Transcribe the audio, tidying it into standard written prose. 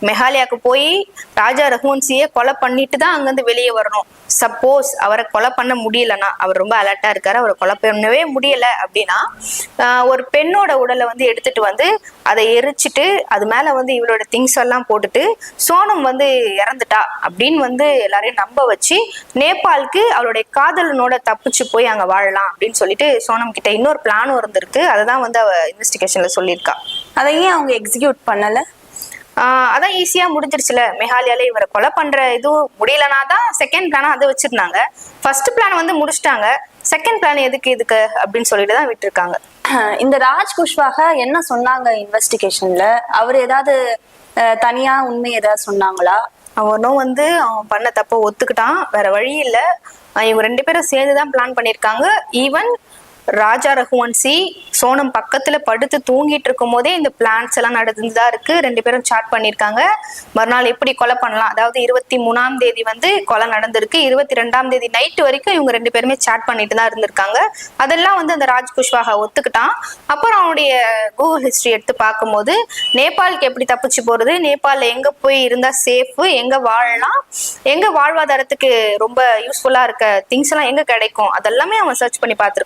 மெஹாலயாக்கு போய் ராஜா ரகுவன்சியை கொலை பண்ணிட்டு தான் அங்கிருந்து வெளியே வரணும். சப்போஸ் அவரை கொலை பண்ண முடியலன்னா, அவர் ரொம்ப அலர்ட்டா இருக்காரு, அவரை கொலை பண்ணவே முடியல அப்படின்னா ஒரு பெண்ணோட உடலை வந்து எடுத்துட்டு வந்து அதை எரிச்சிட்டு அது மேல வந்து இவளோட திங்ஸ் எல்லாம் போட்டுட்டு சோனம் வந்து இறந்துட்டா அப்படின்னு வந்து எல்லாரையும் நம்ப வச்சு நேபாளுக்கு அவளுடைய காதலனோட தப்பிச்சு போய் அங்க வாழலாம் அப்படின்னு சொல்லிட்டு சோனம் கிட்ட இன்னொரு பிளானும் இருந்திருக்கு. அததான் வந்து அவ இன்வெஸ்டிகேஷன்ல சொல்லியிருக்கா. அதை ஏன் அவங்க எக்ஸிக்யூட் பண்ணல? அதான் ஈஸியா முடிஞ்சிருச்சுல. மெஹாலயால இவரை கொலை பண்ற இது முடியலனா தான் செகண்ட் பிளானா அதை வச்சிருந்தாங்க. ஃபர்ஸ்ட் பிளான் வந்து முடிச்சிட்டாங்க, செகண்ட் பிளான் இதுக்கு அப்படின்னு சொல்லிட்டு தான் விட்டுருக்காங்க. இந்த ராஜ் குஷ்வாக என்ன சொன்னாங்க இன்வெஸ்டிகேஷன்ல? அவர் ஏதாவது தனியா உண்மை ஏதாவது சொன்னாங்களா? அவனும் வந்து அவன் பண்ண தப்ப ஒத்துக்கிட்டான், வேற வழி இல்ல. இவங்க 2 பேரும் சேர்ந்துதான் பிளான் பண்ணிருக்காங்க. ஈவன் ராஜா ரகுவன்சி சோனம் பக்கத்துல படுத்து தூங்கிட்டு இருக்கும் போதே இந்த பிளான்ஸ் எல்லாம் நடந்துதான் இருக்கு. 2 பேரும் சாட் பண்ணிருக்காங்க. மறுநாள் எப்படி கொலை பண்ணலாம், அதாவது 23ஆம் தேதி வந்து கொலை நடந்திருக்கு. 22ஆம் தேதி நைட்டு வரைக்கும் இவங்க 2 பேருமே சாட் பண்ணிட்டு தான் இருந்திருக்காங்க. அதெல்லாம் வந்து அந்த ராஜ் குஷ்வாஹா ஒத்துக்கிட்டான். அப்புறம் அவனுடைய கூகுள் ஹிஸ்டரி எடுத்து பார்க்கும்போது நேபாளுக்கு எப்படி தப்பிச்சு போறது, நேபாள்ல எங்க போய் இருந்தா சேஃப், எங்க வாழலாம், எங்க வாழ்வாதாரத்துக்கு ரொம்ப யூஸ்ஃபுல்லா இருக்க திங்ஸ் எல்லாம் எங்க கிடைக்கும், அதெல்லாமே அவன் சர்ச் பண்ணி பார்த்திருக்கான்.